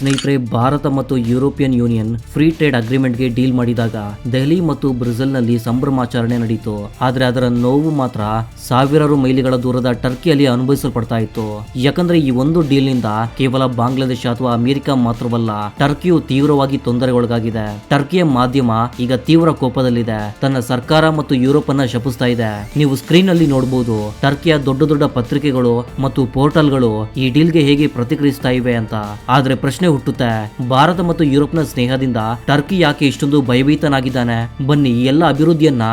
ಸ್ನೇಹಿತರೆ, ಭಾರತ ಮತ್ತು European Union free trade ಅಗ್ರಿಮೆಂಟ್ಗೆ ಡೀಲ್ ಮಾಡಿದಾಗ ದೆಹಲಿ ಮತ್ತು ಬ್ರೆಜಿಲ್ನಲ್ಲಿ ಸಂಭ್ರಮಾಚರಣೆ ನಡೆಯಿತು. ಆದ್ರೆ ಅದರ ನೋವು ಮಾತ್ರ ಸಾವಿರಾರು ಮೈಲಿಗಳ ದೂರದ ಟರ್ಕಿಯಲ್ಲಿ ಅನುಭವಿಸಲ್ಪಡ್ತಾ ಇತ್ತು. ಯಾಕಂದ್ರೆ ಈ ಒಂದು ಡೀಲ್ ನಿಂದ ಕೇವಲ ಬಾಂಗ್ಲಾದೇಶ ಅಥವಾ ಅಮೆರಿಕ ಮಾತ್ರವಲ್ಲ, ಟರ್ಕಿಯು ತೀವ್ರವಾಗಿ ತೊಂದರೆಗೊಳಗಾಗಿದೆ. ಟರ್ಕಿಯ ಮಾಧ್ಯಮ ಈಗ ತೀವ್ರ ಕೋಪದಲ್ಲಿದೆ, ತನ್ನ ಸರ್ಕಾರ ಮತ್ತು ಯುರೋಪ್ ಅನ್ನ ಶಪಿಸ್ತಾ ಇದೆ. ನೀವು ಸ್ಕ್ರೀನ್ ಅಲ್ಲಿ ನೋಡಬಹುದು ಟರ್ಕಿಯ ದೊಡ್ಡ ದೊಡ್ಡ ಪತ್ರಿಕೆಗಳು ಮತ್ತು ಪೋರ್ಟಲ್ಗಳು ಈ ಡೀಲ್ಗೆ ಹೇಗೆ ಪ್ರತಿಕ್ರಿಯಿಸ್ತಾ ಇವೆ ಅಂತ. ಆದ್ರೆ ಪ್ರಶ್ನೆ ಹುಟ್ಟುತ್ತೆ, ಭಾರತ ಮತ್ತು ಯುರೋಪ್ನ ಸ್ನೇಹದಿಂದ ಟರ್ಕಿ ಯಾಕೆ ಇಷ್ಟೊಂದು ಭಯಭೀತನಾಗಿದ್ದಾನೆ? ಬನ್ನಿ ಈ ಎಲ್ಲ ಅಭಿವೃದ್ಧಿಯನ್ನ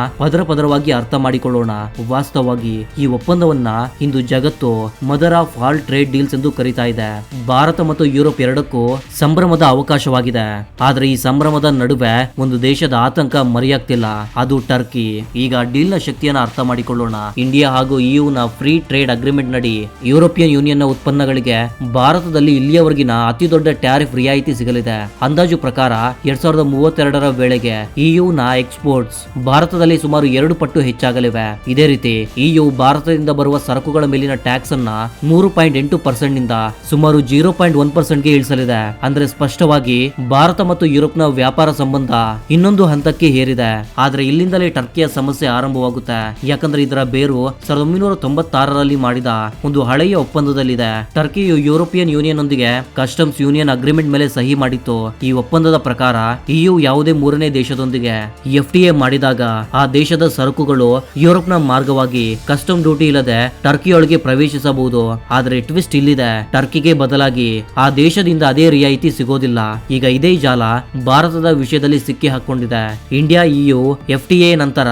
ಪದರವಾಗಿ ಅರ್ಥ ಮಾಡಿಕೊಳ್ಳೋಣ. ವಾಸ್ತವವಾಗಿ ಈ ಒಪ್ಪಂದವನ್ನ ಇಂದು ಜಗತ್ತು mother of all trade deals ಎಂದು ಕರೀತಾ ಇದೆ. ಭಾರತ ಮತ್ತು ಯುರೋಪ್ ಎರಡಕ್ಕೂ ಸಂಭ್ರಮದ ಅವಕಾಶವಾಗಿದೆ. ಆದ್ರೆ ಈ ಸಂಭ್ರಮದ ನಡುವೆ ಒಂದು ದೇಶದ ಆತಂಕ ಮರೆಯಾಗ್ತಿಲ್ಲ, ಅದು ಟರ್ಕಿ. ಈಗ ಡೀಲ್ ನ ಶಕ್ತಿಯನ್ನ ಅರ್ಥ ಮಾಡಿಕೊಳ್ಳೋಣ. ಇಂಡಿಯಾ ಹಾಗೂ EU ನ ಫ್ರೀ ಟ್ರೇಡ್ ಅಗ್ರಿಮೆಂಟ್ ನಡಿ ಯುರೋಪಿಯನ್ ಯೂನಿಯನ್ ನ ಉತ್ಪನ್ನಗಳಿಗೆ ಭಾರತದಲ್ಲಿ ಇಲ್ಲಿಯವರೆಗಿನ ಅತಿ ದೊಡ್ಡ ಟ್ಯಾರಿಫ್ ರಿಯಾಯಿತಿ ಸಿಗಲಿದೆ. ಅಂದಾಜು ಪ್ರಕಾರ 2032ರ ವೇಳೆಗೆ EU ನ ಎಕ್ಸ್ಪೋರ್ಟ್ಸ್ ಭಾರತದಲ್ಲಿ ಸುಮಾರು 2 ಪಟ್ಟು ಹೆಚ್ಚಾಗಲಿವೆ. ಇದೇ ರೀತಿ EU ಭಾರತದಿಂದ ಬರುವ ಸರಕುಗಳ ಮೇಲಿನ ಟ್ಯಾಕ್ಸ್ ಅನ್ನ 3.8% ನಿಂದ ಸುಮಾರು 0.1%ಗೆ ಇಳಿಸಲಿದೆ. ಅಂದ್ರೆ ಸ್ಪಷ್ಟವಾಗಿ ಭಾರತ ಮತ್ತು ಯುರೋಪ್ ನ ವ್ಯಾಪಾರ ಸಂಬಂಧ ಇನ್ನೊಂದು ಹಂತಕ್ಕೆ ಏರಿದೆ. ಆದ್ರೆ ಇಲ್ಲಿಂದಲೇ ಟರ್ಕಿಯ ಸಮಸ್ಯೆ ಆರಂಭವಾಗುತ್ತೆ. ಯಾಕಂದ್ರೆ ಇದರ ಬೇರು 1996ರಲ್ಲಿ ಮಾಡಿದ ಒಂದು ಹಳೆಯ ಒಪ್ಪಂದದಲ್ಲಿದೆ. ಟರ್ಕಿಯು ಯುರೋಪಿಯನ್ ಯೂನಿಯನ್ ನೊಂದಿಗೆ ಕಸ್ಟಮ್ಸ್ ಯೂನಿಯನ್ ಅಗ್ರಿಮೆಂಟ್ ಮೇಲೆ ಸಹಿ ಮಾಡಿತ್ತು. ಈ ಒಪ್ಪಂದದ ಪ್ರಕಾರ EU ಯಾವುದೇ ಮೂರನೇ ದೇಶದೊಂದಿಗೆ FTA ಮಾಡಿದಾಗ ಆ ದೇಶದ ಸರಕುಗಳು ಯುರೋಪ್ ನ ಮಾರ್ಗವಾಗಿ ಕಸ್ಟಮ್ ಡ್ಯೂಟಿ ಇಲ್ಲದೆ ಟರ್ಕಿಯೊಳಗೆ ಪ್ರವೇಶಿಸಬಹುದು. ಆದ್ರೆ ಟ್ವಿಸ್ಟ್ ಇಲ್ಲಿದೆ, ಟರ್ಕಿಗೆ ಬದಲಾಗಿ ಆ ದೇಶದಿಂದ ಅದೇ ರಿಯಾಯಿತಿ ಸಿಗೋದಿಲ್ಲ. ಈಗ ಇದೇ ಜಾಲ ಭಾರತದ ವಿಷಯದಲ್ಲಿ ಸಿಕ್ಕಿ ಹಾಕೊಂಡಿದೆ. ಇಂಡಿಯಾ EU FTA ನಂತರ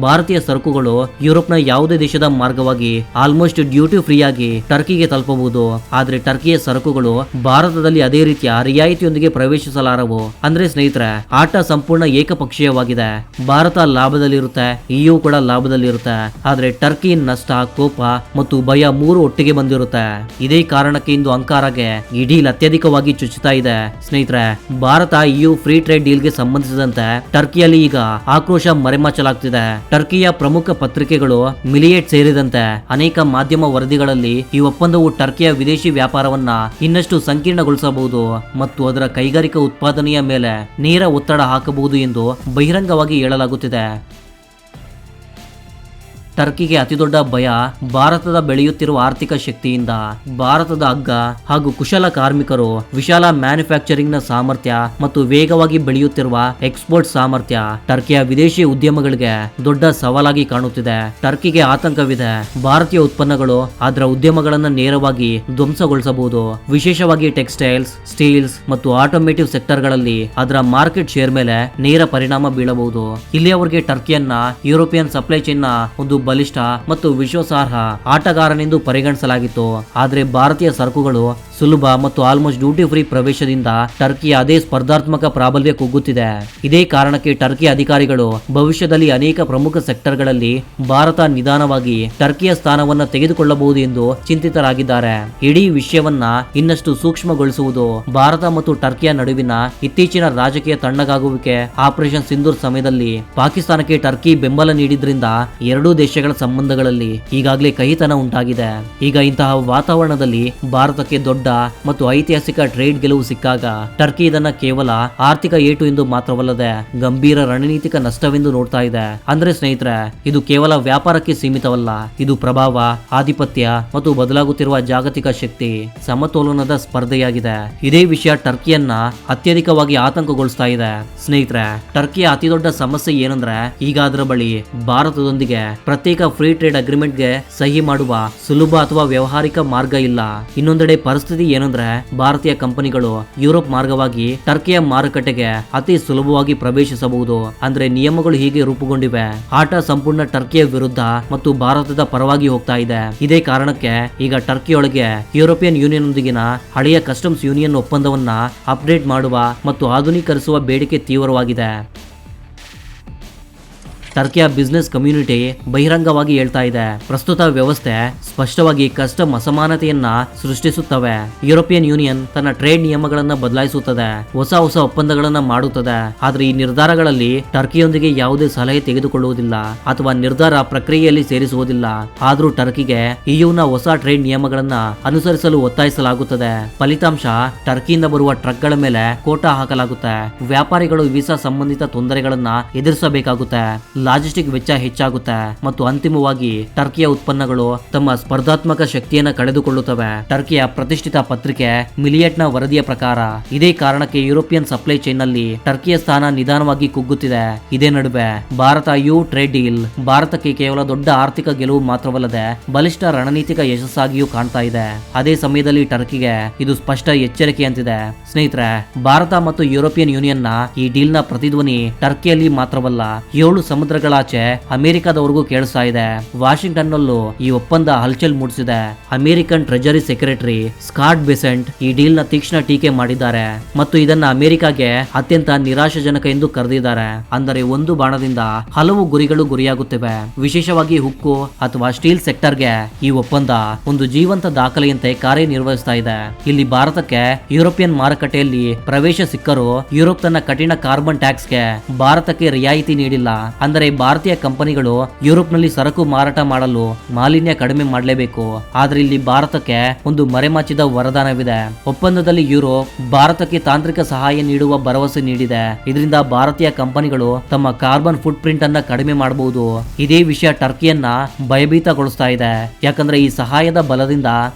ಭಾರತೀಯ ಸರಕುಗಳು ಯುರೋಪ್ ನ ಯಾವುದೇ ದೇಶದ ಮಾರ್ಗವಾಗಿ ಆಲ್ಮೋಸ್ಟ್ ಡ್ಯೂಟಿ ಫ್ರೀ ಆಗಿ ಟರ್ಕಿಗೆ ತಲುಪಬಹುದು. ಆದ್ರೆ ಟರ್ಕಿಯ ಸರಕುಗಳು ಭಾರತದಲ್ಲಿ ಅದೇ ರೀತಿಯ ರಿಯಾಯಿತಿಯೊಂದಿಗೆ ಪ್ರವೇಶಿಸಲಾರವು. ಅಂದ್ರೆ ಸ್ನೇಹಿತರೆ, ಆಟ ಸಂಪೂರ್ಣ ಏಕಪಕ್ಷೀಯವಾಗಿದೆ. ಭಾರತ ಲಾಭದಲ್ಲಿರುತ್ತೆ, EU ಕೂಡ ಲಾಭದಲ್ಲಿರುತ್ತೆ. ಆದ್ರೆ ಟರ್ಕಿ ನಷ್ಟ, ಕೋಪ ಮತ್ತು ಭಯ ಮೂರು ಒಟ್ಟಿಗೆ ಬಂದಿರುತ್ತೆ. ಇದೇ ಕಾರಣಕ್ಕೆ ಇಂದು ಅಂಕಾರಾಗೆ ಈ ಡೀಲ್ ಅತ್ಯಧಿಕವಾಗಿ ಚುಚ್ಚುತ್ತಾ ಇದೆ. ಸ್ನೇಹಿತರೆ, Bharat EU free trade deal ಗೆ ಸಂಬಂಧಿಸಿದಂತೆ ಟರ್ಕಿಯಲ್ಲಿ ಈಗ ಆಕ್ರೋಶ ಮರೆಮಾಚಲಾಗ್ತಿದೆ. ಟರ್ಕಿಯ ಪ್ರಮುಖ ಪತ್ರಿಕೆಗಳು, ಮಿಲಿಯೇಟ್ ಸೇರಿದಂತೆ ಅನೇಕ ಮಾಧ್ಯಮ ವರದಿಗಳಲ್ಲಿ ಈ ಒಪ್ಪಂದವು ಟರ್ಕಿಯ ವಿದೇಶಿ ವ್ಯಾಪಾರವನ್ನ ಇನ್ನಷ್ಟು ಸಂಕೀರ್ಣಗೊಳಿಸಬಹುದು ಮತ್ತು ಅದರ ಕೈಗಾರಿಕಾ ಉತ್ಪಾದನೆಯ ಮೇಲೆ ನೇರ ಒತ್ತಡ ಹಾಕಬಹುದು ಎಂದು ಬಹಿರಂಗವಾಗಿ ಹೇಳಲಾಗುತ್ತಿದೆ. ಟರ್ಕಿಗೆ ಅತಿದೊಡ್ಡ ಭಯ ಭಾರತದ ಬೆಳೆಯುತ್ತಿರುವ ಆರ್ಥಿಕ ಶಕ್ತಿಯಿಂದ. ಭಾರತದ ಹಗ್ಗ ಹಾಗೂ ಕುಶಲ ಕಾರ್ಮಿಕರು, ವಿಶಾಲ ಮ್ಯಾನುಫ್ಯಾಕ್ಚರಿಂಗ್ ನ ಸಾಮರ್ಥ್ಯ ಮತ್ತು ವೇಗವಾಗಿ ಬೆಳೆಯುತ್ತಿರುವ ಎಕ್ಸ್ಪೋರ್ಟ್ ಸಾಮರ್ಥ್ಯ ಟರ್ಕಿಯ ವಿದೇಶಿ ಉದ್ಯಮಗಳಿಗೆ ದೊಡ್ಡ ಸವಾಲಾಗಿ ಕಾಣುತ್ತಿದೆ. ಟರ್ಕಿಗೆ ಆತಂಕವಿದೆ, ಭಾರತೀಯ ಉತ್ಪನ್ನಗಳು ಅದರ ಉದ್ಯಮಗಳನ್ನು ನೇರವಾಗಿ ಧ್ವಂಸಗೊಳಿಸಬಹುದು. ವಿಶೇಷವಾಗಿ ಟೆಕ್ಸ್ಟೈಲ್ಸ್, ಸ್ಟೀಲ್ಸ್ ಮತ್ತು ಆಟೋಮೇಟಿವ್ ಸೆಕ್ಟರ್ಗಳಲ್ಲಿ ಅದರ ಮಾರ್ಕೆಟ್ ಶೇರ್ ಮೇಲೆ ನೇರ ಪರಿಣಾಮ ಬೀಳಬಹುದು. ಇಲ್ಲಿಯವರೆಗೆ ಟರ್ಕಿಯನ್ನ ಯುರೋಪಿಯನ್ ಸಪ್ಲೈ ಚೈನ್ ನ ಒಂದು ಬಲಿಷ್ಠ ಮತ್ತು ವಿಶ್ವಾಸಾರ್ಹ ಆಟಗಾರನೆಂದು ಪರಿಗಣಿಸಲಾಗಿತ್ತು. ಆದ್ರೆ ಭಾರತೀಯ ಸರಕುಗಳು ಸುಲಭ ಮತ್ತು ಆಲ್ಮೋಸ್ಟ್ ಡ್ಯೂಟಿ ಫ್ರೀ ಪ್ರವೇಶದಿಂದ ಟರ್ಕಿಯ ಅದೇ ಸ್ಪರ್ಧಾತ್ಮಕ ಪ್ರಾಬಲ್ಯ ಕುಗ್ಗುತ್ತಿದೆ. ಇದೇ ಕಾರಣಕ್ಕೆ ಟರ್ಕಿ ಅಧಿಕಾರಿಗಳು ಭವಿಷ್ಯದಲ್ಲಿ ಅನೇಕ ಪ್ರಮುಖ ಸೆಕ್ಟರ್ಗಳಲ್ಲಿ ಭಾರತ ನಿಧಾನವಾಗಿ ಟರ್ಕಿಯ ಸ್ಥಾನವನ್ನ ತೆಗೆದುಕೊಳ್ಳಬಹುದು ಎಂದು ಚಿಂತಿತರಾಗಿದ್ದಾರೆ. ಇಡೀ ವಿಷಯವನ್ನ ಇನ್ನಷ್ಟು ಸೂಕ್ಷ್ಮಗೊಳಿಸುವುದು ಭಾರತ ಮತ್ತು ಟರ್ಕಿಯ ನಡುವಿನ ಇತ್ತೀಚಿನ ರಾಜಕೀಯ ತಣ್ಣಗಾಗುವಿಕೆ. ಆಪರೇಷನ್ ಸಿಂಧೂರ್ ಸಮಯದಲ್ಲಿ ಪಾಕಿಸ್ತಾನಕ್ಕೆ ಟರ್ಕಿ ಬೆಂಬಲ ನೀಡಿದ್ರಿಂದ ಎರಡೂ ದೇಶಗಳ ಸಂಬಂಧಗಳಲ್ಲಿ ಈಗಾಗಲೇ ಕಹಿತನ ಉಂಟಾಗಿದೆ. ಈಗ ಇಂತಹ ವಾತಾವರಣದಲ್ಲಿ ಭಾರತಕ್ಕೆ ದೊಡ್ಡ ಮತ್ತು ಐತಿಹಾಸಿಕ ಟ್ರೇಡ್ ಗೆಲುವು ಸಿಕ್ಕಾಗ ಟರ್ಕಿ ಇದನ್ನ ಕೇವಲ ಆರ್ಥಿಕ ಏಟು ಎಂದು ಮಾತ್ರವಲ್ಲದೆ ಗಂಭೀರ ರಣನೀತಿಕ ನಷ್ಟವೆಂದು ನೋಡ್ತಾ ಇದೆ. ಅಂದ್ರೆ ಸ್ನೇಹಿತರೆ, ಇದು ಕೇವಲ ವ್ಯಾಪಾರಕ್ಕೆ ಸೀಮಿತವಲ್ಲ, ಇದು ಪ್ರಭಾವ, ಆಧಿಪತ್ಯ ಮತ್ತು ಬದಲಾಗುತ್ತಿರುವ ಜಾಗತಿಕ ಶಕ್ತಿ ಸಮತೋಲನದ ಸ್ಪರ್ಧೆಯಾಗಿದೆ. ಇದೇ ವಿಷಯ ಟರ್ಕಿಯನ್ನ ಅತ್ಯಧಿಕವಾಗಿ ಆತಂಕಗೊಳಿಸ್ತಾ ಇದೆ. ಸ್ನೇಹಿತರೆ, ಟರ್ಕಿಯ ಅತಿದೊಡ್ಡ ಸಮಸ್ಯೆ ಏನಂದ್ರೆ ಈಗ ಅದರ ಬಳಿ ಭಾರತದೊಂದಿಗೆ ಪ್ರತ್ಯೇಕ ಫ್ರೀ ಟ್ರೇಡ್ ಅಗ್ರಿಮೆಂಟ್ ಗೆ ಸಹಿ ಮಾಡುವ ಸುಲಭ ಅಥವಾ ವ್ಯವಹಾರಿಕ ಮಾರ್ಗ ಇಲ್ಲ. ಇನ್ನೊಂದೆಡೆ ಪರಿಸ್ಥಿತಿ ಏನಂದ್ರೆ ಭಾರತೀಯ ಕಂಪನಿಗಳು ಯುರೋಪ್ ಮಾರ್ಗವಾಗಿ ಟರ್ಕಿಯ ಮಾರುಕಟ್ಟೆಗೆ ಅತಿ ಸುಲಭವಾಗಿ ಪ್ರವೇಶಿಸಬಹುದು. ಅಂದ್ರೆ ನಿಯಮಗಳು ಹೀಗೆ ರೂಪುಗೊಂಡಿವೆ. ಆಟ ಸಂಪೂರ್ಣ ಟರ್ಕಿಯ ವಿರುದ್ಧ ಮತ್ತು ಭಾರತದ ಪರವಾಗಿ ಹೋಗ್ತಾ ಇದೆ. ಇದೇ ಕಾರಣಕ್ಕೆ ಈಗ ಟರ್ಕಿಯೊಳಗೆ ಯುರೋಪಿಯನ್ ಯೂನಿಯನ್ ನೊಂದಿಗಿನ ಹಳೆಯ ಕಸ್ಟಮ್ಸ್ ಯೂನಿಯನ್ ಒಪ್ಪಂದವನ್ನ ಅಪ್ಡೇಟ್ ಮಾಡುವ ಮತ್ತು ಆಧುನೀಕರಿಸುವ ಬೇಡಿಕೆ ತೀವ್ರವಾಗಿದೆ. ಟರ್ಕಿಯ ಬಿಸ್ನೆಸ್ ಕಮ್ಯುನಿಟಿ ಬಹಿರಂಗವಾಗಿ ಹೇಳ್ತಾ ಇದೆ. ಪ್ರಸ್ತುತ ವ್ಯವಸ್ಥೆ ಸ್ಪಷ್ಟವಾಗಿ ಕಸ್ಟಮ್ ಅಸಮಾನತೆಯನ್ನ ಸೃಷ್ಟಿಸುತ್ತವೆ. ಯುರೋಪಿಯನ್ ಯೂನಿಯನ್ ತನ್ನ ಟ್ರೇಡ್ ನಿಯಮಗಳನ್ನ ಬದಲಾಯಿಸುತ್ತದೆ, ಹೊಸ ಒಪ್ಪಂದಗಳನ್ನ ಮಾಡುತ್ತದೆ. ಆದ್ರೆ ಈ ನಿರ್ಧಾರಗಳಲ್ಲಿ ಟರ್ಕಿಯೊಂದಿಗೆ ಯಾವುದೇ ಸಲಹೆ ತೆಗೆದುಕೊಳ್ಳುವುದಿಲ್ಲ ಅಥವಾ ನಿರ್ಧಾರ ಪ್ರಕ್ರಿಯೆಯಲ್ಲಿ ಸೇರಿಸುವುದಿಲ್ಲ. ಆದ್ರೂ ಟರ್ಕಿಗೆ ಇಯುನ ಹೊಸ ಟ್ರೇಡ್ ನಿಯಮಗಳನ್ನ ಅನುಸರಿಸಲು ಒತ್ತಾಯಿಸಲಾಗುತ್ತದೆ. ಫಲಿತಾಂಶ ಟರ್ಕಿಯಿಂದ ಬರುವ ಟ್ರಕ್ಗಳ ಮೇಲೆ ಕೋಟಾ ಹಾಕಲಾಗುತ್ತೆ. ವ್ಯಾಪಾರಿಗಳು ವೀಸಾ ಸಂಬಂಧಿತ ತೊಂದರೆಗಳನ್ನ ಎದುರಿಸಬೇಕಾಗುತ್ತೆ. ಲಾಜಿಸ್ಟಿಕ್ ವೆಚ್ಚ ಹೆಚ್ಚಾಗುತ್ತೆ ಮತ್ತು ಅಂತಿಮವಾಗಿ ಟರ್ಕಿಯ ಉತ್ಪನ್ನಗಳು ತಮ್ಮ ಸ್ಪರ್ಧಾತ್ಮಕ ಶಕ್ತಿಯನ್ನ ಕಳೆದುಕೊಳ್ಳುತ್ತವೆ. ಟರ್ಕಿಯ ಪ್ರತಿಷ್ಠಿತ ಪತ್ರಿಕೆ ಮಿಲಿಯಟ್ನ ವರದಿಯ ಪ್ರಕಾರ ಇದೇ ಕಾರಣಕ್ಕೆ ಯುರೋಪಿಯನ್ ಸಪ್ಲೈ ಚೈನ್ ನಲ್ಲಿ ಟರ್ಕಿಯ ಸ್ಥಾನ ನಿಧಾನವಾಗಿ ಕುಗ್ಗುತ್ತಿದೆ. ಇದೇ ನಡುವೆ ಭಾರತ ಯು ಟ್ರೇಡ್ ಡೀಲ್ ಭಾರತಕ್ಕೆ ಕೇವಲ ದೊಡ್ಡ ಆರ್ಥಿಕ ಗೆಲುವು ಮಾತ್ರವಲ್ಲದೆ ಬಲಿಷ್ಠ ರಣನೀತಿಕ ಯಶಸ್ಸಾಗಿಯೂ ಕಾಣ್ತಾ ಇದೆ. ಅದೇ ಸಮಯದಲ್ಲಿ ಟರ್ಕಿಗೆ ಇದು ಸ್ಪಷ್ಟ ಎಚ್ಚರಿಕೆಯಂತಿದೆ. ಸ್ನೇಹಿತರೆ, ಭಾರತ ಮತ್ತು ಯುರೋಪಿಯನ್ ಯೂನಿಯನ್ ನ ಈ ಡೀಲ್ ನ ಪ್ರತಿಧ್ವನಿ ಟರ್ಕಿಯಲ್ಲಿ ಮಾತ್ರವಲ್ಲ, 7 ಸಮುದ್ರಗಳಾಚೆ ಅಮೆರಿಕದವರೆಗೂ ಕೇಳಿಸ್ತಾ ಇದೆ. ವಾಷಿಂಗ್ಟನ್ ನಲ್ಲೂ ಈ ಒಪ್ಪಂದ ಹಲ್ಚಲ್ ಮೂಡಿಸಿದೆ. American treasury secretary Scott Besant ಈ ಡೀಲ್ ನ ತೀಕ್ಷ್ಣ ಟೀಕೆ ಮಾಡಿದ್ದಾರೆ ಮತ್ತು ಇದನ್ನ ಅಮೆರಿಕಾಗೆ ಅತ್ಯಂತ ನಿರಾಶಾಜನಕ ಎಂದು ಕರೆದಿದ್ದಾರೆ. ಅಂದರೆ ಒಂದು ಬಾಣದಿಂದ ಹಲವು ಗುರಿಗಳು ಗುರಿಯಾಗುತ್ತಿವೆ. ವಿಶೇಷವಾಗಿ ಹುಕ್ಕು ಅಥವಾ ಸ್ಟೀಲ್ ಸೆಕ್ಟರ್ಗೆ ಈ ಒಪ್ಪಂದ ಒಂದು ಜೀವಂತ ದಾಖಲೆಯಂತೆ ಕಾರ್ಯನಿರ್ವಹಿಸ್ತಾ ಇದೆ. ಇಲ್ಲಿ ಭಾರತಕ್ಕೆ ಯುರೋಪಿಯನ್ ಮಾರುಕಟ್ಟೆಯಲ್ಲಿ ಪ್ರವೇಶ ಸಿಕ್ಕರೂ ಯುರೋಪ್ ತನ್ನ ಕಠಿಣ ಕಾರ್ಬನ್ ಟ್ಯಾಕ್ಸ್ಗೆ ಭಾರತಕ್ಕೆ ರಿಯಾಯಿತಿ ನೀಡಿಲ್ಲ. ಅಂದರೆ ಭಾರತೀಯ ಕಂಪನಿಗಳು ಯುರೋಪ್ ನಲ್ಲಿ ಸರಕು ಮಾರಾಟ ಮಾಡಲು ಮಾಲಿನ್ಯ ಕಡಿಮೆ ಮಾಡಲೇಬೇಕು. ಆದ್ರೆ ಇಲ್ಲಿ ಭಾರತಕ್ಕೆ ಒಂದು ಮರೆಮಾಚಿದ ವರದಾನವಿದೆ. ಒಪ್ಪಂದದಲ್ಲಿ ಯುರೋಪ್ ಭಾರತಕ್ಕೆ ತಾಂತ್ರಿಕ ಸಹಾಯ ನೀಡುವ ಭರವಸೆ ನೀಡಿದೆ. ಇದರಿಂದ ಭಾರತೀಯ ಕಂಪನಿಗಳು ತಮ್ಮ ಕಾರ್ಬನ್ ಫುಟ್ ಪ್ರಿಂಟ್ ಅನ್ನ ಕಡಿಮೆ ಮಾಡಬಹುದು. ಇದೇ ವಿಷಯ ಟರ್ಕಿಯನ್ನ ಭಯಭೀತಗೊಳಿಸ್ತಾ ಇದೆ. ಯಾಕಂದ್ರೆ ಈ ಸಹಾಯದ ಬಲದಿಂದ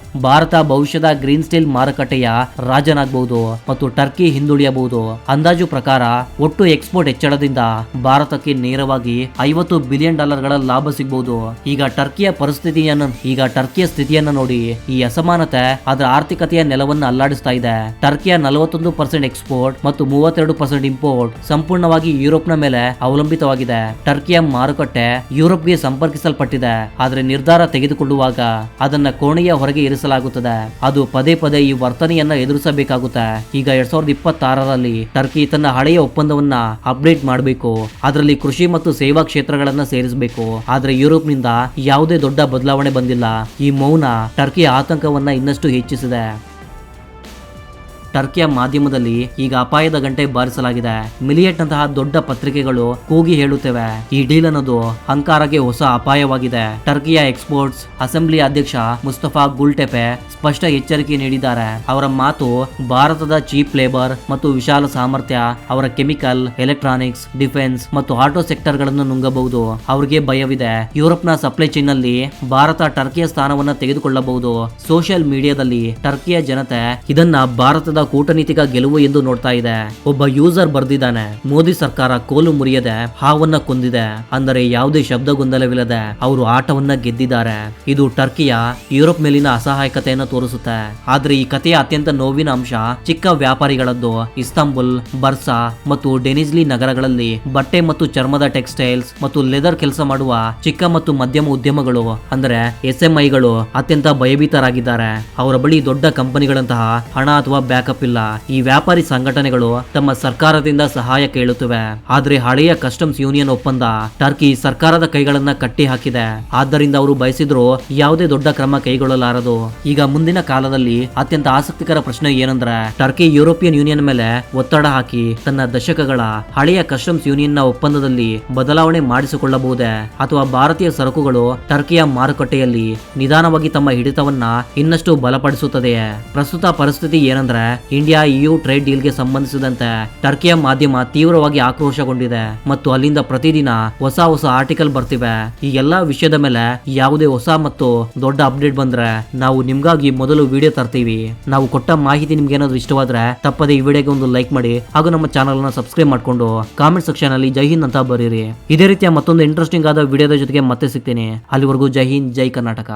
ಭಾರತ ಭವಿಷ್ಯದ ಗ್ರೀನ್ ಸ್ಟೀಲ್ ಮಾರುಕಟ್ಟೆಯ ರಾಜನಾಗಬಹುದು ಮತ್ತು ಟರ್ಕಿ ಹಿಂದುಳಿಯಬಹುದು. ಅಂದಾಜು ಪ್ರಕಾರ ಒಟ್ಟು ಎಕ್ಸ್ಪೋರ್ಟ್ ಹೆಚ್ಚಳದಿಂದ ಭಾರತಕ್ಕೆ ನೇರವಾಗಿ $50 ಬಿಲಿಯನ್ ಲಾಭ ಸಿಗಬಹುದು. ಈಗ ಟರ್ಕಿಯ ಸ್ಥಿತಿಯನ್ನು ನೋಡಿ. ಈ ಅಸಮಾನತೆ ಅದರ ಆರ್ಥಿಕತೆಯ ನೆಲವನ್ನು ಅಲ್ಲಾಡಿಸ್ತಾ ಇದೆ. ಟರ್ಕಿಯ 41% ಎಕ್ಸ್ಪೋರ್ಟ್ ಮತ್ತು 32% ಇಂಪೋರ್ಟ್ ಸಂಪೂರ್ಣವಾಗಿ ಯುರೋಪ್ನ ಮೇಲೆ ಅವಲಂಬಿತವಾಗಿದೆ. ಟರ್ಕಿಯ ಮಾರುಕಟ್ಟೆ ಯುರೋಪ್ಗೆ ಸಂಪರ್ಕಿಸಲ್ಪಟ್ಟಿದೆ. ಆದರೆ ನಿರ್ಧಾರ ತೆಗೆದುಕೊಳ್ಳುವಾಗ ಅದನ್ನ ಕೋಣೆಯ ಹೊರಗೆ ಇರಿಸಲಾಗುತ್ತದೆ. ಅದು ಪದೇ ಪದೇ ಈ ವರ್ತನೆಯನ್ನ ಎದುರಿಸಬೇಕಾಗುತ್ತೆ. ಈಗ 2026ರಲ್ಲಿ ಟರ್ಕಿ ತನ್ನ ಹಳೆಯ ಒಪ್ಪಂದವನ್ನ ಅಪ್ಡೇಟ್ ಮಾಡಬೇಕು. ಅದರಲ್ಲಿ ಕೃಷಿ ಮತ್ತು ಸೇವಾ ಕ್ಷೇತ್ರಗಳನ್ನ ಸೇರಿಸಬೇಕು. ಆದ್ರೆ ಯುರೋಪ್ನಿಂದ ಯಾವುದೇ ದೊಡ್ಡ ಬದಲಾವಣೆ ಬಂದಿಲ್ಲ. ಈ ಮೌನ ಟರ್ಕಿಯ ಆತಂಕವನ್ನ ಇನ್ನಷ್ಟು ಹೆಚ್ಚಿಸಿದೆ. ಟರ್ಕಿಯ ಮಾಧ್ಯಮದಲ್ಲಿ ಈಗ ಅಪಾಯದ ಗಂಟೆ ಬಾರಿಸಲಾಗಿದೆ. ಮಿಲಿಯಟ್ ನಂತಹ ದೊಡ್ಡ ಪತ್ರಿಕೆಗಳು ಕೂಗಿ ಹೇಳುತ್ತವೆ, ಈ ಡೀಲ್ ಅನ್ನೋದು ಅಂಕಾರಾಗೆ ಹೊಸ ಅಪಾಯವಾಗಿದೆ. ಟರ್ಕಿಯ ಎಕ್ಸ್ಪೋರ್ಟ್ಸ್ ಅಸೆಂಬ್ಲಿ ಅಧ್ಯಕ್ಷ ಮುಸ್ತಫಾ ಗುಲ್ಟೆಪೆ ಸ್ಪಷ್ಟ ಎಚ್ಚರಿಕೆ ನೀಡಿದ್ದಾರೆ. ಅವರ ಮಾತು ಭಾರತದ ಚೀಪ್ ಲೇಬರ್ ಮತ್ತು ವಿಶಾಲ ಸಾಮರ್ಥ್ಯ ಅವರ ಕೆಮಿಕಲ್, ಎಲೆಕ್ಟ್ರಾನಿಕ್ಸ್, ಡಿಫೆನ್ಸ್ ಮತ್ತು ಆಟೋ ಸೆಕ್ಟರ್ ಗಳನ್ನು ನುಂಗಬಹುದು. ಅವರಿಗೆ ಭಯವಿದೆ, ಯುರೋಪ್ನ ಸಪ್ಲೈ ಚೈನ್ ನಲ್ಲಿ ಭಾರತ ಟರ್ಕಿಯ ಸ್ಥಾನವನ್ನ ತೆಗೆದುಕೊಳ್ಳಬಹುದು. ಸೋಷಿಯಲ್ ಮೀಡಿಯಾದಲ್ಲಿ ಟರ್ಕಿಯ ಜನತೆ ಇದನ್ನ ಭಾರತದ ಕೂಟನೀತಿಕ ಗೆಲುವು ಎಂದು ನೋಡ್ತಾ ಇದೆ. ಒಬ್ಬ ಯೂಸರ್ ಬರ್ದಿದ್ದಾನೆ, ಮೋದಿ ಸರ್ಕಾರ ಕೋಲು ಮುರಿಯದೆ ಹಾವನ್ನ ಕೊಂದಿದೆ. ಅಂದರೆ ಯಾವುದೇ ಶಬ್ದ ಗೊಂದಲವಿಲ್ಲದೆ ಅವರು ಆಟವನ್ನ ಗೆದ್ದಿದ್ದಾರೆ. ಇದು ಟರ್ಕಿಯ ಯುರೋಪ್ ಮೇಲಿನ ಅಸಹಾಯಕತೆಯನ್ನು ತೋರಿಸುತ್ತೆ. ಆದ್ರೆ ಈ ಕಥೆಯ ಅತ್ಯಂತ ನೋವಿನ ಅಂಶ ಚಿಕ್ಕ ವ್ಯಾಪಾರಿಗಳದ್ದು. ಇಸ್ತಾಂಬುಲ್, ಬರ್ಸಾ ಮತ್ತು ಡೆನಿಜ್ಲಿ ನಗರಗಳಲ್ಲಿ ಬಟ್ಟೆ ಮತ್ತು ಚರ್ಮದ ಟೆಕ್ಸ್ಟೈಲ್ಸ್ ಮತ್ತು ಲೆದರ್ ಕೆಲಸ ಮಾಡುವ ಚಿಕ್ಕ ಮತ್ತು ಮಧ್ಯಮ ಉದ್ಯಮಗಳು ಅಂದರೆ SMIಗಳು ಅತ್ಯಂತ ಭಯಭೀತರಾಗಿದ್ದಾರೆ. ಅವರ ಬಳಿ ದೊಡ್ಡ ಕಂಪನಿಗಳಂತಹ ಹಣ ಅಥವಾ ಬ್ಯಾಕಪ್ ಇಲ್ಲ. ಈ ವ್ಯಾಪಾರಿ ಸಂಘಟನೆಗಳು ತಮ್ಮ ಸರ್ಕಾರದಿಂದ ಸಹಾಯ ಕೇಳುತ್ತವೆ. ಆದ್ರೆ ಹಳೆಯ ಕಸ್ಟಮ್ಸ್ ಯೂನಿಯನ್ ಒಪ್ಪಂದ ಟರ್ಕಿ ಸರ್ಕಾರದ ಕೈಗಳನ್ನ ಕಟ್ಟಿ ಹಾಕಿದೆ. ಆದ್ದರಿಂದ ಅವರು ಬಯಸಿದ್ರು ಯಾವುದೇ ದೊಡ್ಡ ಕ್ರಮ ಕೈಗೊಳ್ಳಲಾರದು. ಈಗ ಮುಂದಿನ ಕಾಲದಲ್ಲಿ ಅತ್ಯಂತ ಆಸಕ್ತಿಕರ ಪ್ರಶ್ನೆ ಏನಂದ್ರೆ, ಟರ್ಕಿ ಯುರೋಪಿಯನ್ ಯೂನಿಯನ್ ಮೇಲೆ ಒತ್ತಡ ಹಾಕಿ ತನ್ನ ದಶಕಗಳ ಹಳೆಯ ಕಸ್ಟಮ್ಸ್ ಯೂನಿಯನ್ ನ ಒಪ್ಪಂದದಲ್ಲಿ ಬದಲಾವಣೆ ಮಾಡಿಸಿಕೊಳ್ಳಬಹುದೇ ಅಥವಾ ಭಾರತೀಯ ಸರಕುಗಳು ಟರ್ಕಿಯ ಮಾರುಕಟ್ಟೆಯಲ್ಲಿ ನಿಧಾನವಾಗಿ ತಮ್ಮ ಹಿಡಿತವನ್ನ ಇನ್ನಷ್ಟು ಬಲಪಡಿಸುತ್ತದೆಯೇ? ಪ್ರಸ್ತುತ ಪರಿಸ್ಥಿತಿ ಏನಂದ್ರೆ, ಇಂಡಿಯಾ EU ಟ್ರೇಡ್ ಡೀಲ್ ಗೆ ಸಂಬಂಧಿಸಿದಂತೆ ಟರ್ಕಿಯ ಮಾಧ್ಯಮ ತೀವ್ರವಾಗಿ ಆಕ್ರೋಶಗೊಂಡಿದೆ ಮತ್ತು ಅಲ್ಲಿಂದ ಪ್ರತಿದಿನ ಹೊಸ ಆರ್ಟಿಕಲ್ ಬರ್ತಿವೆ. ಈ ಎಲ್ಲಾ ವಿಷಯದ ಮೇಲೆ ಯಾವುದೇ ಹೊಸ ಮತ್ತು ದೊಡ್ಡ ಅಪ್ಡೇಟ್ ಬಂದ್ರೆ ನಾವು ನಿಮ್ಗಾಗಿ ಮೊದಲು ವಿಡಿಯೋ ತರ್ತೀವಿ. ನಾವು ಕೊಟ್ಟ ಮಾಹಿತಿ ನಿಮ್ಗೆ ಏನಾದ್ರು ಇಷ್ಟವಾದ್ರೆ ತಪ್ಪದೆ ಈ ವಿಡಿಯೋಗೆ ಒಂದು ಲೈಕ್ ಮಾಡಿ ಹಾಗೂ ನಮ್ಮ ಚಾನಲ್ ನ ಸಬ್ಸ್ಕ್ರೈಬ್ ಮಾಡ್ಕೊಂಡು ಕಾಮೆಂಟ್ ಸೆಕ್ಷನ್ ಅಲ್ಲಿ ಜೈ ಹಿಂದ್ ಅಂತ ಬರೀರಿ. ಇದೇ ರೀತಿಯ ಮತ್ತೊಂದು ಇಂಟ್ರೆಸ್ಟಿಂಗ್ ಆದ ವಿಡಿಯೋದ ಜೊತೆಗೆ ಮತ್ತೆ ಸಿಗ್ತೀನಿ. ಅಲ್ಲಿವರೆಗೂ ಜೈ ಹಿಂದ್, ಜೈ ಕರ್ನಾಟಕ.